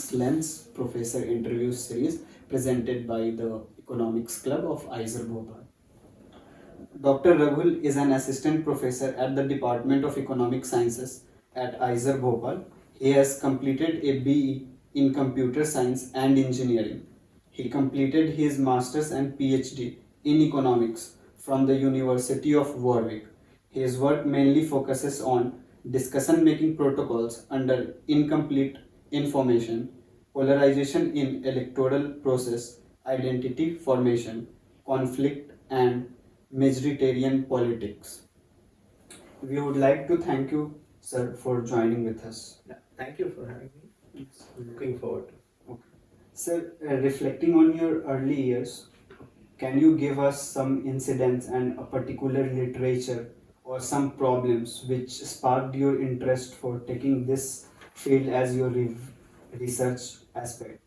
Economics Lens Professor Interview Series presented by the Economics Club of IISER Bhopal. Dr. Raghul is an assistant professor at the Department of Economic Sciences at IISER Bhopal. He has completed a BE in Computer Science and Engineering. He completed his Master's and PhD in Economics from the University of Warwick. His work mainly focuses on discussion-making protocols under incomplete information, polarization in electoral process, identity formation, conflict, and majoritarian politics. We would like to thank you, sir, for joining with us. Yeah, thank you for having me. I'm looking forward to it. Okay. Sir, reflecting on your early years, can you give us some incidents and a particular literature or some problems which sparked your interest for taking this field as your research aspect?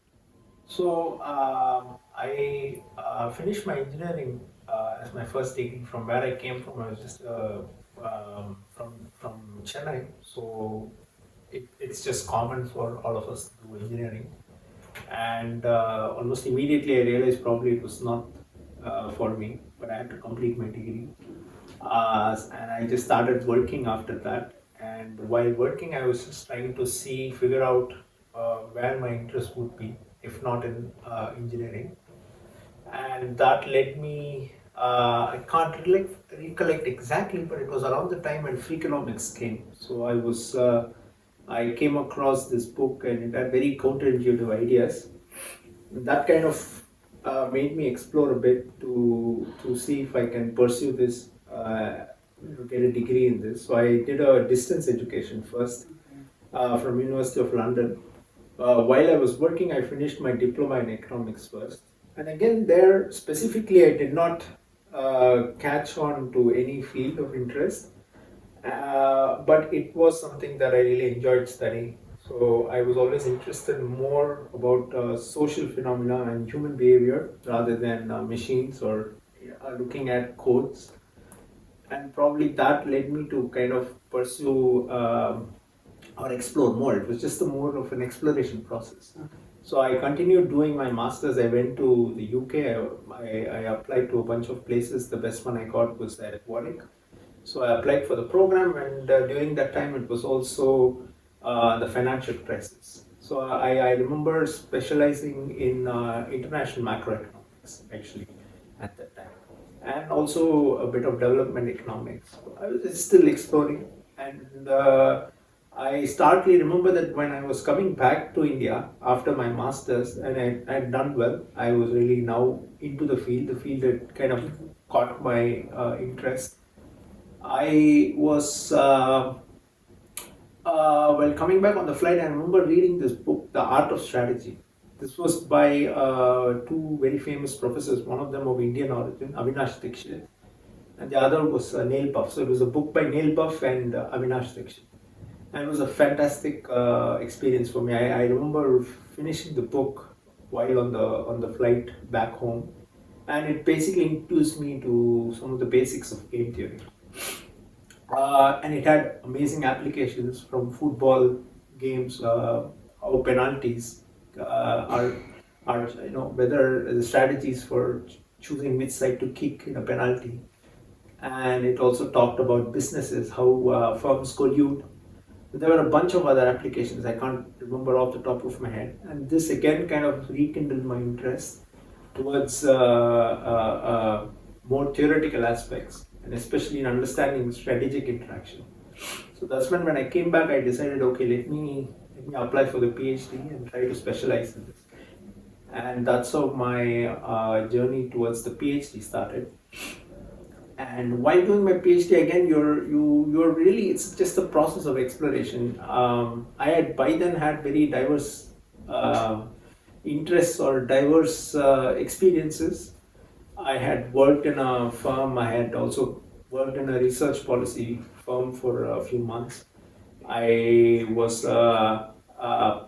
So, I finished my engineering as my first degree from where I came from. I was just from Chennai, so it's just common for all of us to do engineering. And almost immediately, I realized probably it was not for me, but I had to complete my degree. And I just started working after that. And while working, I was just trying to figure out where my interest would be, if not in engineering. And that led me, I can't recollect exactly, but it was around the time when Freakonomics came. So I came across this book and it had very counterintuitive ideas. That kind of made me explore a bit to see if I can pursue this, get a degree in this. So I did a distance education first from University of London. While I was working, I finished my diploma in economics first. And again, there specifically, I did not catch on to any field of interest, but it was something that I really enjoyed studying. So I was always interested more about social phenomena and human behavior rather than machines or looking at codes. And probably that led me to kind of pursue or explore more. It was just more of an exploration process. So I continued doing my master's. I went to the UK. I applied to a bunch of places. The best one I got was at Warwick. So I applied for the program, and during that time, it was also the financial crisis. So I remember specializing in international macroeconomics, actually, at that time, and also a bit of development economics. I was still exploring, and I starkly remember that when I was coming back to India after my master's and I had done well, I was really now into the field that kind of caught my interest. I was, well, coming back on the flight, I remember reading this book, The Art of Strategy. This was by two very famous professors, one of them of Indian origin, Avinash Dikshit, and the other was Neil Buff. So it was a book by Neil Buff and Avinash Dikshit. And it was a fantastic experience for me. I remember finishing the book while on the flight back home, and it basically introduced me to some of the basics of game theory. And it had amazing applications from football games, how penalties are whether the strategies for choosing which side to kick in a penalty. And it also talked about businesses, how firms collude. There were a bunch of other applications I can't remember off the top of my head, and this again kind of rekindled my interest towards more theoretical aspects, and especially in understanding strategic interaction. So that's when I came back, I decided, okay, let me apply for the PhD and try to specialize in this. And that's how my journey towards the PhD started. And while doing my PhD, again, you're really, it's just a process of exploration. I had by then had very diverse interests or diverse experiences. I had worked in a firm. I had also worked in a research policy firm for a few months. I was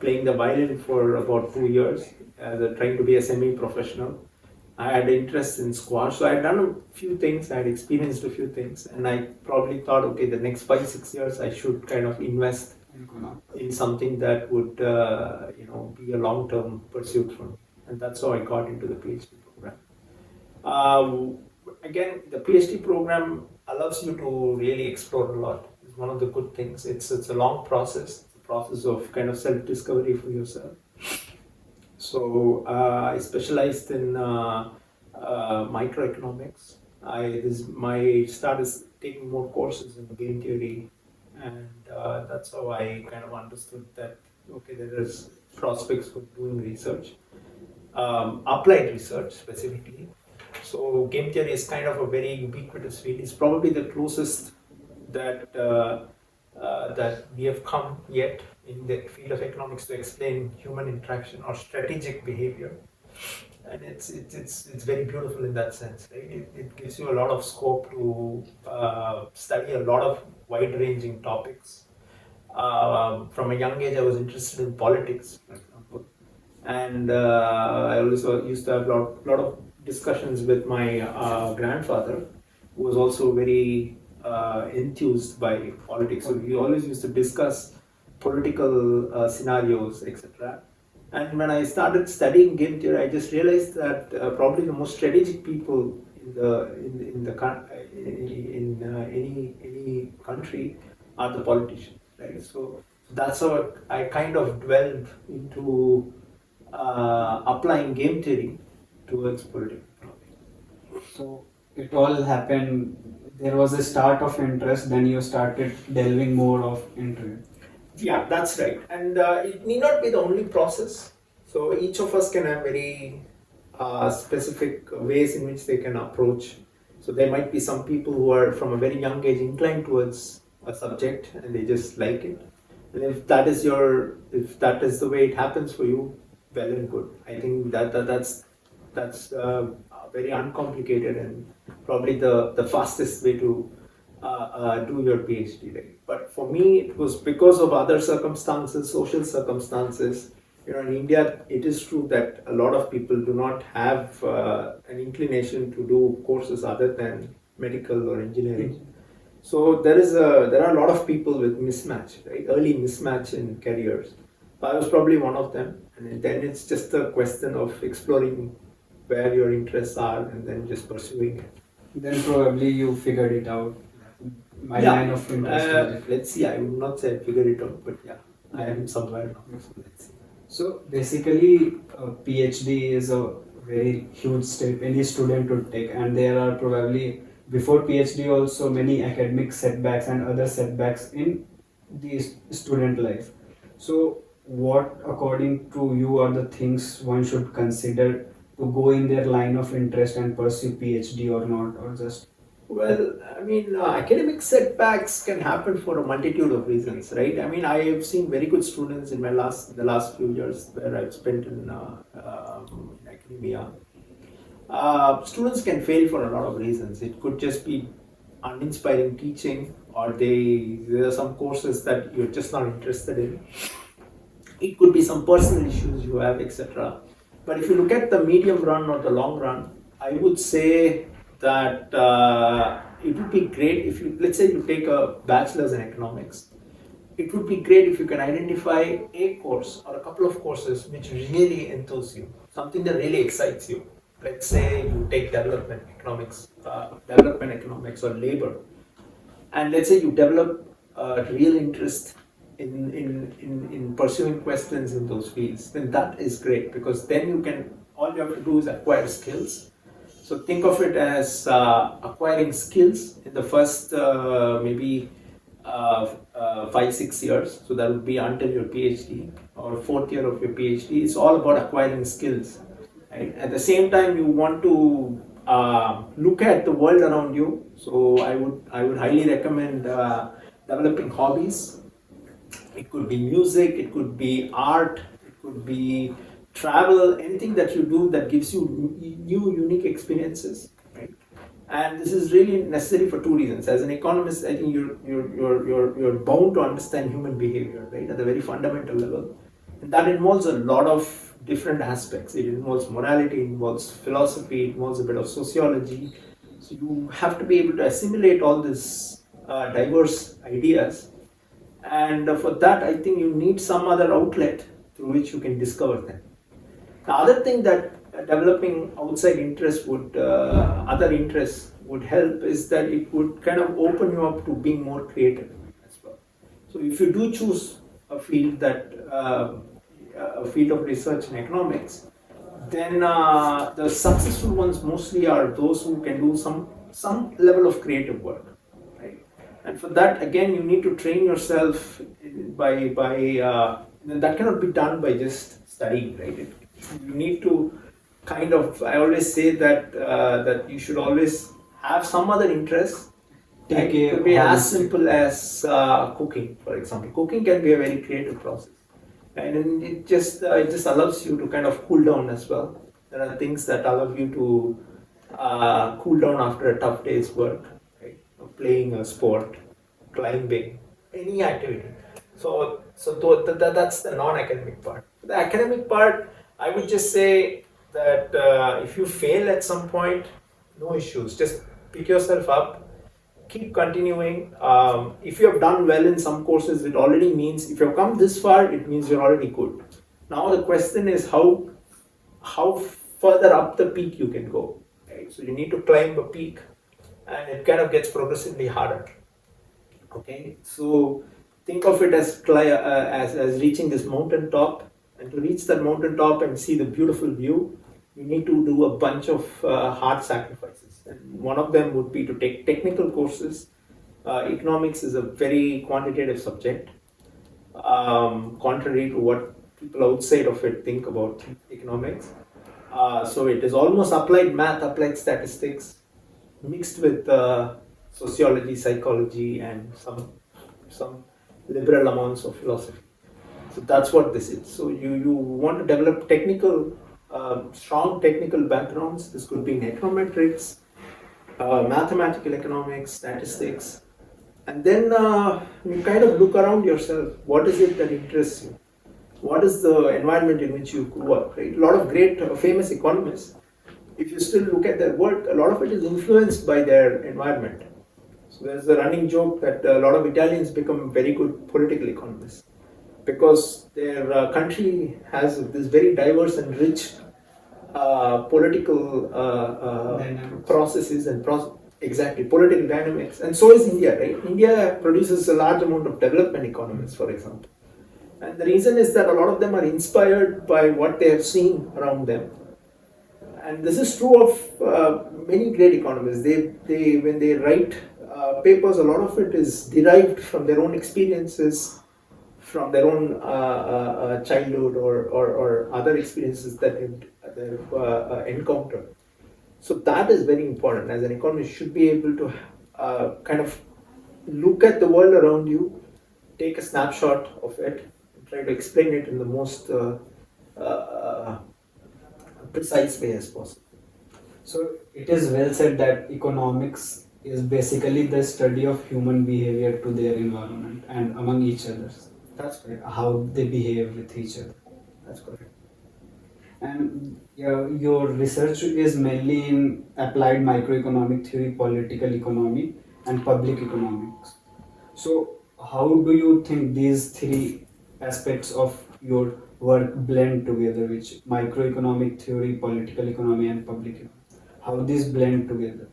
playing the violin for about 2 years, trying to be a semi-professional. I had interest in squash, so I had done a few things, I had experienced a few things, and I probably thought, okay, the next 5-6 years I should kind of invest in something that would be a long-term pursuit for me, and that's how I got into the PhD program. Again, the PhD program allows you to really explore a lot. It's one of the good things. It's a long process. It's a process of kind of self-discovery for yourself. So I specialized in microeconomics. My start is taking more courses in game theory, and that's how I kind of understood that okay, there is prospects for doing research, applied research specifically. So game theory is kind of a very ubiquitous field. It's probably the closest that that we have come yet in the field of economics to explain human interaction or strategic behavior, and it's very beautiful in that sense. Right? It gives you a lot of scope to study a lot of wide-ranging topics. From a young age, I was interested in politics, for example, and I also used to have a lot of discussions with my grandfather, who was also very enthused by politics. So we always used to discuss political scenarios, etc. And when I started studying game theory, I just realized that probably the most strategic people in any country are the politicians, right? So that's how I kind of dwelled into applying game theory towards political economy. So it all happened. There was a start of interest, then you started delving more of into it. Yeah, that's right. And it need not be the only process. So each of us can have very specific ways in which they can approach. So there might be some people who are from a very young age inclined towards a subject and they just like it. And if that is the way it happens for you, well and good. I think that's very uncomplicated and probably the fastest way to do your PhD. Right? But for me, it was because of other circumstances, social circumstances. In India, it is true that a lot of people do not have an inclination to do courses other than medical or engineering. So there are a lot of people with mismatch, right? Early mismatch in careers. I was probably one of them, and then it's just a question of exploring where your interests are and then just pursuing it. Then probably you figured it out. My Yeah. line of interest. Let's see. I would not say I figured it out, but yeah, I am somewhere now. So let's see. So basically, a PhD is a very huge step any student would take, and there are probably before PhD also many academic setbacks and other setbacks in the student life. So, what according to you are the things one should consider to go in their line of interest and pursue PhD or not, or just? Well, I mean, academic setbacks can happen for a multitude of reasons, right? I mean, I have seen very good students in the last few years where I've spent in academia. Students can fail for a lot of reasons. It could just be uninspiring teaching, or there are some courses that you're just not interested in. It could be some personal issues you have, etc. But if you look at the medium run or the long run, I would say that it would be great if let's say you take a bachelor's in economics. It would be great if you can identify a course or a couple of courses which really enthuse you, something that really excites you. Let's say you take development economics or labor, and let's say you develop a real interest in pursuing questions in those fields, then that is great, because then all you have to do is acquire skills. So think of it as acquiring skills in the first maybe 5-6 years. So that would be until your PhD or fourth year of your PhD. It's all about acquiring skills. Right? At the same time, you want to look at the world around you. So I would highly recommend developing hobbies. It could be music, it could be art, it could be travel, anything that you do that gives you new, unique experiences, right? And this is really necessary for two reasons. As an economist, I think you're bound to understand human behavior, right, at the very fundamental level, and that involves a lot of different aspects. It involves morality, it involves philosophy, it involves a bit of sociology. So you have to be able to assimilate all these diverse ideas And for that, I think you need some other outlet through which you can discover them. The other thing that developing outside interest would, other interests would help is that it would kind of open you up to being more creative as well. So if you do choose a field that, a field of research in economics, then the successful ones mostly are those who can do some level of creative work, right? And for that, again, you need to train yourself by that cannot be done by just studying, right? You need to kind of. I always say that that you should always have some other interest. Take It a could be as holistic- simple as cooking, for example. Cooking can be a very creative process, and it just allows you to kind of cool down as well. There are things that allow you to cool down after a tough day's work, right? Playing a sport, climbing, any activity. That's the non-academic part. The academic part, I would just say that if you fail at some point, no issues. Just pick yourself up, keep continuing. If you have done well in some courses, it already means if you've come this far, it means you're already good. Now the question is how further up the peak you can go. Right? So you need to climb a peak, and it kind of gets progressively harder. Okay, so think of it as reaching this mountain top, and to reach that mountain top and see the beautiful view, you need to do a bunch of hard sacrifices. And one of them would be to take technical courses. Economics is a very quantitative subject, contrary to what people outside of it think about economics. So it is almost applied math, applied statistics, mixed with sociology, psychology, and some liberal amounts of philosophy. So that's what this is. So you want to develop technical, strong technical backgrounds. This could be in econometrics, mathematical economics, statistics, and then you kind of look around yourself. What is it that interests you? What is the environment in which you grew up? Right? A lot of great, famous economists, if you still look at their work, a lot of it is influenced by their environment. So there's a running joke that a lot of Italians become very good political economists because their country has this very diverse and rich political processes and exactly political dynamics, and so is India. Right? India produces a large amount of development economists, for example, and the reason is that a lot of them are inspired by what they have seen around them. And this is true of many great economists. They when they write papers, a lot of it is derived from their own experiences, from their own childhood or other experiences that they've encountered. So that is very important. As an economist, you should be able to kind of look at the world around you, take a snapshot of it, and try to explain it in the most precise way as possible. So it is well said that economics is basically the study of human behavior to their environment and among each other. That's correct. How they behave with each other. That's correct. And your research is mainly in applied microeconomic theory, political economy, and public economics. So how do you think these three aspects of your work blend together, which microeconomic theory, political economy, and public economy? How these blend together?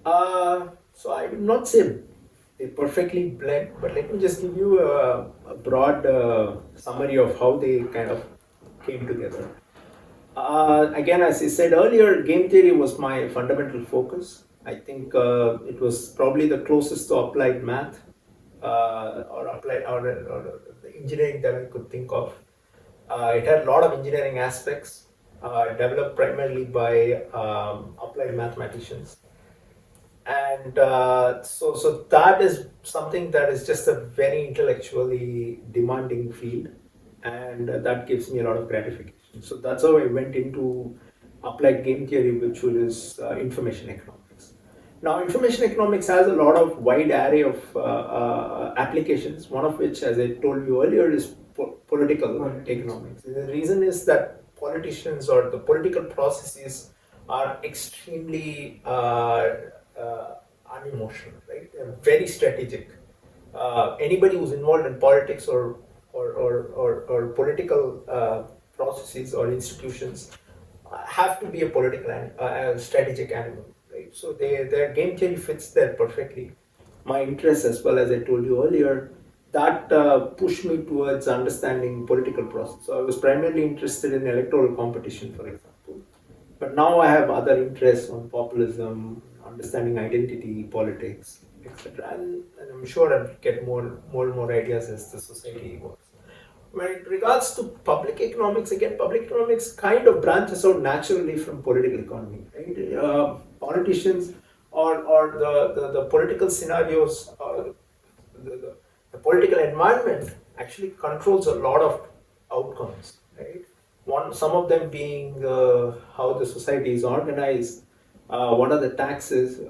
So I will not say they perfectly blend, but let me just give you a broad summary of how they kind of came together. Again, as I said earlier, game theory was my fundamental focus. I think it was probably the closest to applied math or the engineering that I could think of. It had a lot of engineering aspects, developed primarily by applied mathematicians. And so that is something that is just a very intellectually demanding field, and that gives me a lot of gratification. So that's how I went into applied game theory, which was information economics. Now, information economics has a lot of wide array of applications, one of which, as I told you earlier, is political economics. The reason is that politicians or the political processes are extremely unemotional, right? They're very strategic. anybody who's involved in politics or political processes or institutions have to be a political strategic animal, right? So their game theory fits there perfectly. My interest, as well as I told you earlier, that pushed me towards understanding political process. So I was primarily interested in electoral competition, for example. But now I have other interests on populism, understanding identity, politics, etc. And I'm sure I'll get more and more ideas as the society works. When it regards to public economics, again, public economics kind of branches out naturally from political economy, right? Politicians or the political scenarios, the political environment actually controls a lot of outcomes, right? Some of them being how the society is organized, what are the taxes,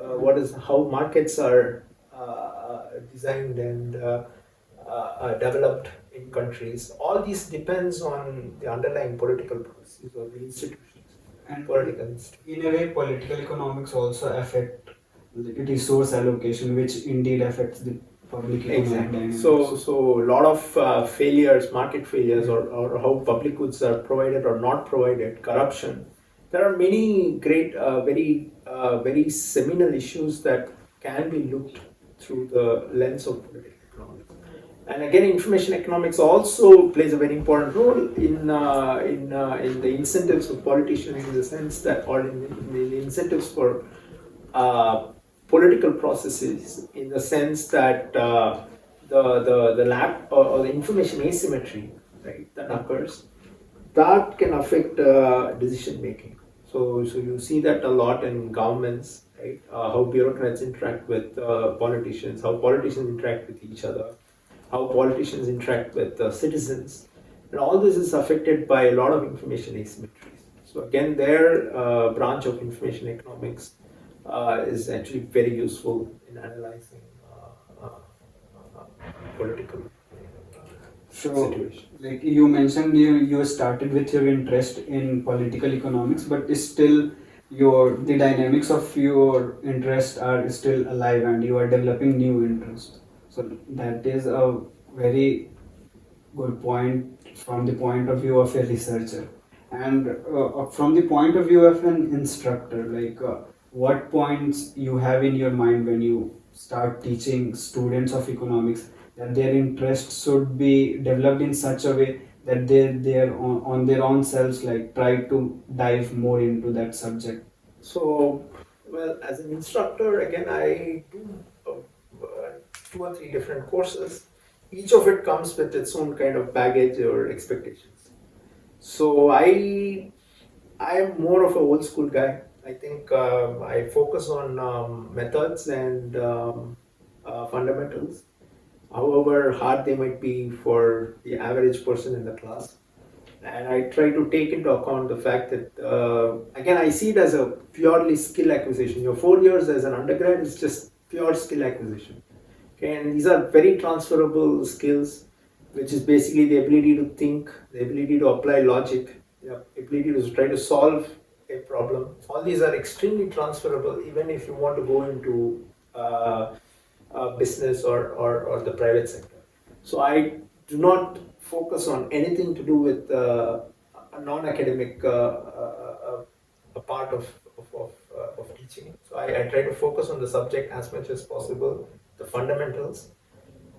how markets are designed and developed in countries. All these depends on the underlying political processes or the institutions, And political institutions. in a way, political economics also affect resource allocation, which indeed affects the public economic Exactly. dynamics. So a lot of failures, market failures, or how public goods are provided or not provided, corruption. There are many great, very seminal issues that can be looked through the lens of political economics. And again, information economics also plays a very important role in the incentives of politicians, in the sense that, or in the incentives for uh, political processes, in the sense that the lab or the information asymmetry, right, that occurs, that can affect decision making. So you see that a lot in governments, right? How bureaucrats interact with politicians, how politicians interact with each other, how politicians interact with citizens, and all this is affected by a lot of information asymmetries. So again, their branch of information economics is actually very useful in analyzing political So, situation. like you mentioned, you started with your interest in political economics, but still the dynamics of your interest are still alive, and you are developing new interests. So that is a very good point from the point of view of a researcher. And from the point of view of an instructor, like what points you have in your mind when you start teaching students of economics, that their interests should be developed in such a way that they're on their own selves, like try to dive more into that subject. So, well, as an instructor, again, I do two or three different courses. Each of it comes with its own kind of baggage or expectations. So I am more of a old school guy. I think I focus on methods and fundamentals, however hard they might be for the average person in the class. And I try to take into account the fact that, again, I see it as a purely skill acquisition. Your 4 years as an undergrad is just pure skill acquisition. Okay, and these are very transferable skills, which is basically the ability to think, the ability to apply logic, the ability to try to solve a problem. All these are extremely transferable, even if you want to go into business or the private sector. So I do not focus on anything to do with a non-academic a part of teaching. So I try to focus on the subject as much as possible, the fundamentals,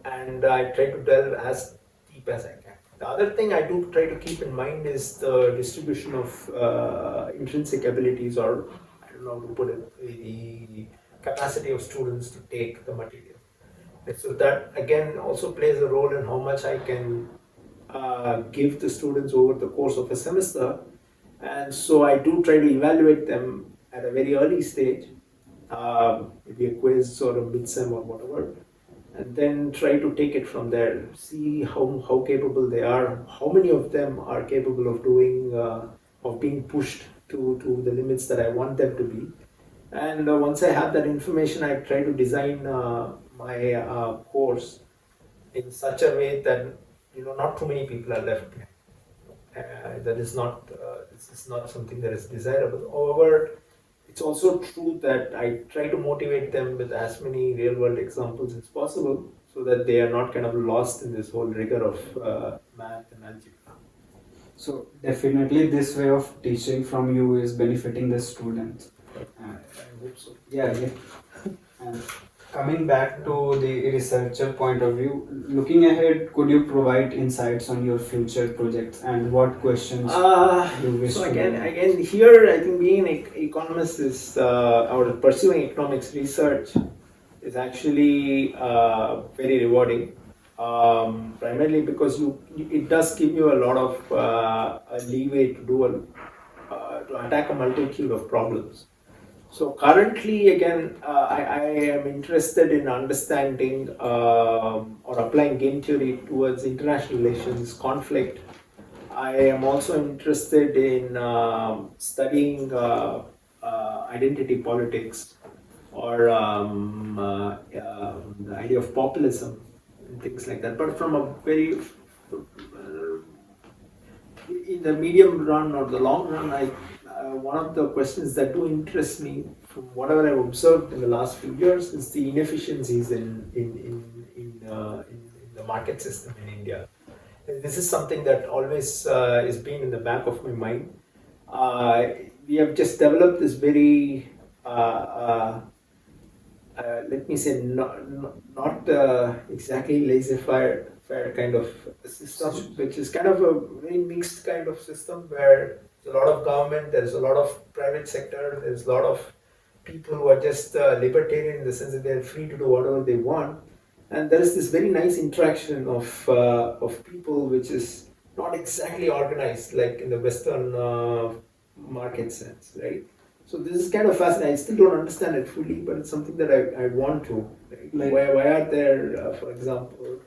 and I try to delve as deep as I can. The other thing I do try to keep in mind is the distribution of intrinsic abilities, or I don't know how to put it, the capacity of students to take the material. So that again also plays a role in how much I can give the students over the course of a semester. And so I do try to evaluate them at a very early stage, maybe a quiz or a midsem or whatever, and then try to take it from there. See how capable they are, how many of them are capable of doing, of being pushed to the limits that I want them to be. And once I have that information, I try to design my course in such a way that not too many people are left behind. That is not this is not something that is desirable. However, it's also true that I try to motivate them with as many real world examples as possible so that they are not kind of lost in this whole rigor of math and algebra. So definitely this way of teaching from you is benefiting the students. I hope so. Yeah. And coming back to the researcher point of view, looking ahead, could you provide insights on your future projects and what questions you wish So to again, know? again, here I think being an economist is or pursuing economics research is actually very rewarding. Primarily because it does give you a lot of a leeway to to attack a multitude of problems. So currently, again, I am interested in understanding or applying game theory towards international relations, conflict. I am also interested in studying identity politics or the idea of populism and things like that. But from a very in the medium run or the long run, one of the questions that do interest me from whatever I've observed in the last few years is the inefficiencies in the market system in India. And this is something that always is been in the back of my mind. Uh, we have just developed this very let me say not exactly laissez-faire kind of system, which is kind of a very mixed kind of system where there's a lot of government, there's a lot of private sector, there's a lot of people who are just libertarian in the sense that they're free to do whatever they want, and there is this very nice interaction of people which is not exactly organized like in the Western market sense, right? So this is kind of fascinating. I still don't understand it fully, but it's something that I want to. Like, why are there, for example,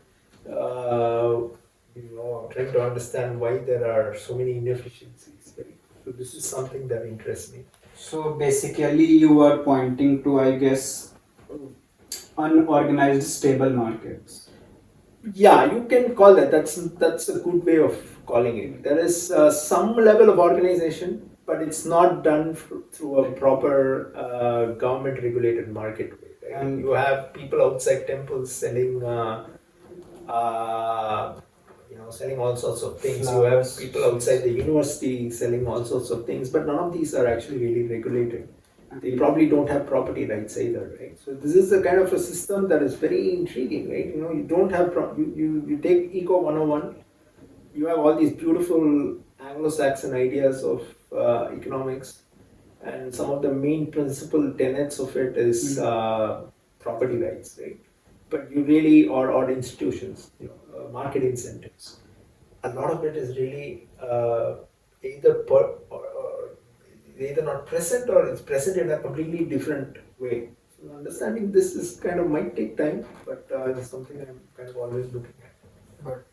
trying to understand why there are so many inefficiencies. Right? So this is something that interests me. So basically, you are pointing to, I guess, unorganized stable markets. Yeah, you can call that. That's a good way of calling it. There is some level of organization, but it's not done through a proper government regulated market way. Right? And you have people outside temples selling, selling all sorts of things. You have people outside the university selling all sorts of things, but none of these are actually really regulated. They probably don't have property rights either, right? So this is a kind of a system that is very intriguing, right? You don't have you take Eco 101, you have all these beautiful Anglo-Saxon ideas of economics, and some of the main principal tenets of it is property rights, right? But you really or institutions, market incentives. A lot of it is really either or either not present or it's present in a completely different way. So understanding this is kind of might take time, but it's something I'm kind of always looking at. But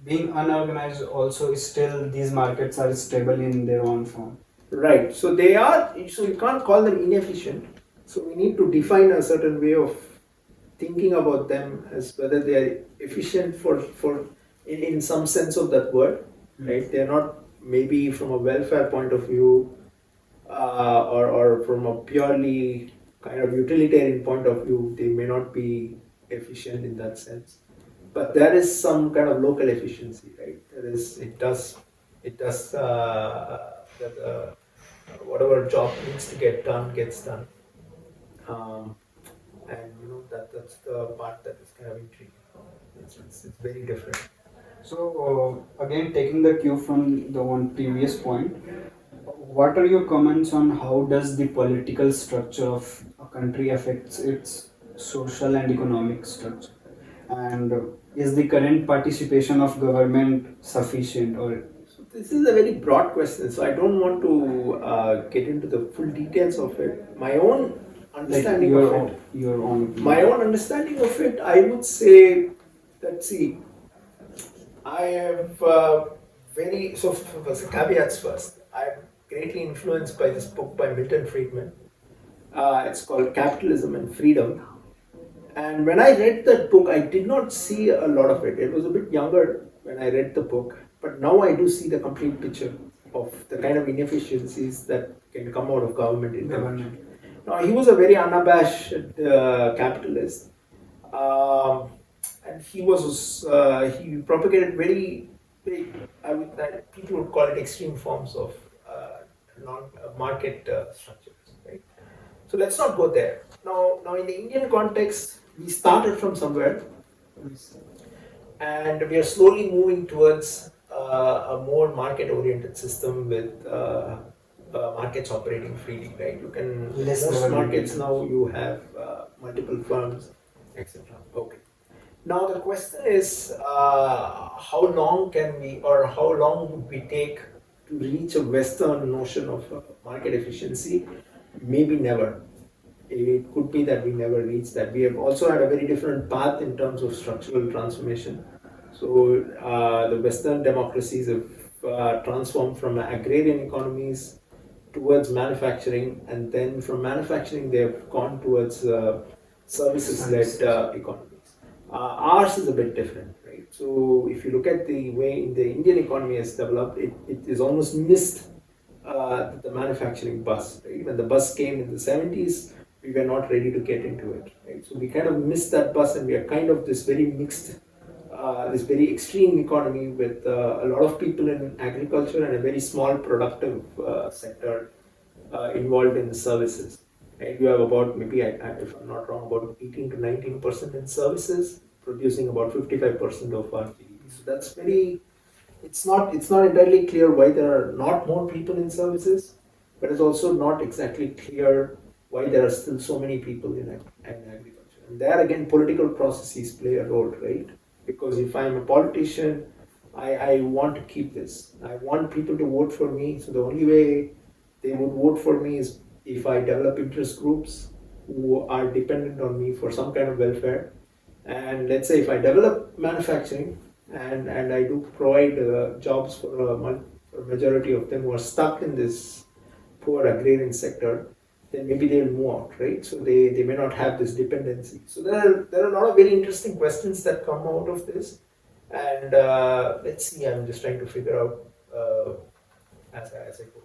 being unorganized also is still, these markets are stable in their own form. Right. So they are. So you can't call them inefficient. So we need to define a certain way of thinking about them as whether they are efficient for in some sense of that word, right? They're not maybe from a welfare point of view or from a purely kind of utilitarian point of view, they may not be efficient in that sense. But there is some kind of local efficiency, right? There is it does that whatever job needs to get done gets done. Um, and that's the part that is kind of intriguing. It's very different. So again, taking the cue from the one previous point, what are your comments on how does the political structure of a country affects its social and economic structure? And is the current participation of government sufficient or? So this is a very broad question, so I don't want to get into the full details of it. My own understanding Like of it. Your own. My own understanding of it, I would say, let's see, I have caveats first. I'm greatly influenced by this book by Milton Friedman. It's called Capitalism and Freedom. And when I read that book, I did not see a lot of it. It was a bit younger when I read the book, but now I do see the complete picture. of the kind of inefficiencies that can come out of government intervention. Government. Now, he was a very unabashed capitalist, um, and he propagated very people would call it extreme forms of non-market structures, right? So let's not go there. Now in the Indian context, we started from somewhere, and we are slowly moving towards a more market-oriented system with markets operating freely, right? You can Less most government markets now intervention. you have multiple firms, etc. Okay. Now the question is, how long can we, or how long would we take to reach a Western notion of market efficiency? Maybe never. It could be that we never reach that. We have also had a very different path in terms of structural transformation. So the Western democracies have transformed from agrarian economies towards manufacturing, and then from manufacturing they have gone towards services-led economies. Ours is a bit different, right? So if you look at the way in the Indian economy has developed, it is almost missed the manufacturing bus. Right? When the bus came in the 70s, we were not ready to get into it. Right? So we kind of missed that bus, and we are kind of this very mixed, this very extreme economy with a lot of people in agriculture and a very small productive sector involved in the services. Right? You have about maybe, if I'm not wrong, about 18 to 19% in services, producing about 55% of our GDP. So that's very. It's not entirely clear why there are not more people in services, but it's also not exactly clear why there are still so many people in agriculture. And there again, political processes play a role, right? Because if I'm a politician, I want to keep this. I want people to vote for me. So the only way they would vote for me is if I develop interest groups who are dependent on me for some kind of welfare. And let's say if I develop manufacturing and I do provide jobs for a majority of them who are stuck in this poor agrarian sector, then maybe they will move out, right? So they may not have this dependency. So there are a lot of very interesting questions that come out of this. And let's see, I'm just trying to figure out as I go.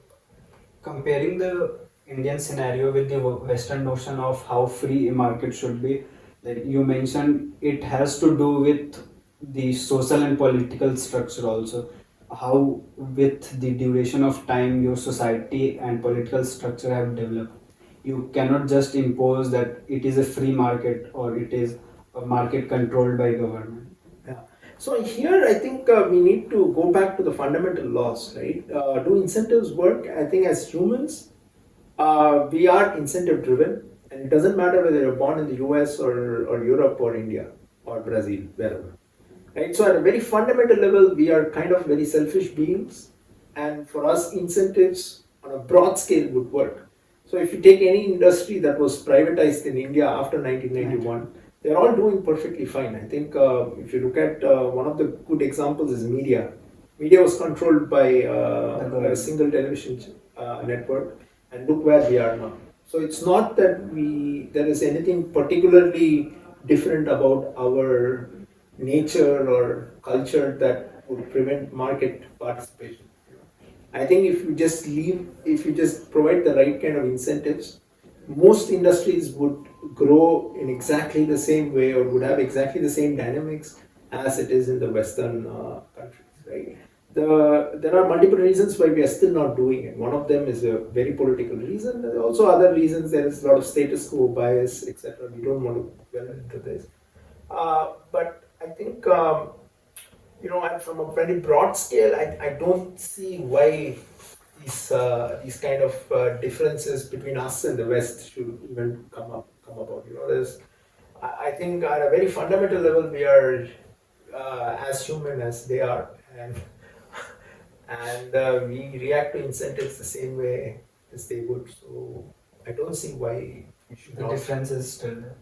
Comparing the Indian scenario with the Western notion of how free a market should be, like you mentioned, it has to do with the social and political structure also. How, with the duration of time, your society and political structure have developed. You cannot just impose that it is a free market or it is a market controlled by government. Yeah. So here, I think we need to go back to the fundamental laws, right? Do incentives work? I think as humans, we are incentive driven, and it doesn't matter whether you're born in the US or Europe or India or Brazil, wherever. Right? So at a very fundamental level, we are kind of very selfish beings, and for us, incentives on a broad scale would work. So if you take any industry that was privatized in India after 1991, they're all doing perfectly fine. I think if you look at one of the good examples is media. Media was controlled by a single television network, and look where we are now. So it's not that there is anything particularly different about our nature or culture that would prevent market participation. I think if you just provide the right kind of incentives, most industries would grow in exactly the same way or would have exactly the same dynamics as it is in the Western countries, right? There are multiple reasons why we are still not doing it. One of them is a very political reason. There are also other reasons. There is a lot of status quo bias, etc. We don't want to delve into this. But I think, and from a very broad scale, I don't see why these kind of differences between us and the West should even come about. I think at a very fundamental level, we are as human as they are, and we react to incentives the same way as they would. So I don't see why we should The not. difference is still there.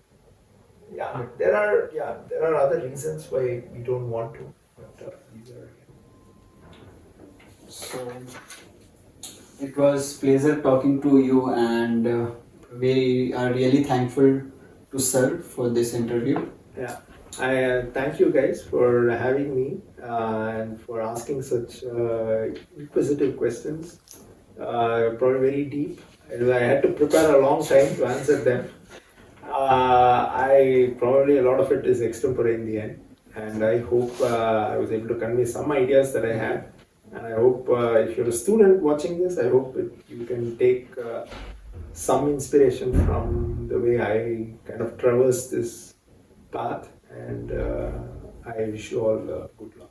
There are other reasons why we don't want to. But these are. So it was pleasure talking to you, and we are really thankful to sir for this interview. Yeah. I thank you guys for having me and for asking such inquisitive questions. Probably very deep. I had to prepare a long time to answer them. I probably a lot of it is extempore in the end, and I hope I was able to convey some ideas that I had. And I hope if you're a student watching this, I hope you can take some inspiration from the way I kind of traverse this path. And I wish you all good luck.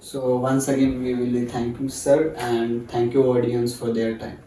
So once again, we will thank you, sir, and thank you, audience, for their time.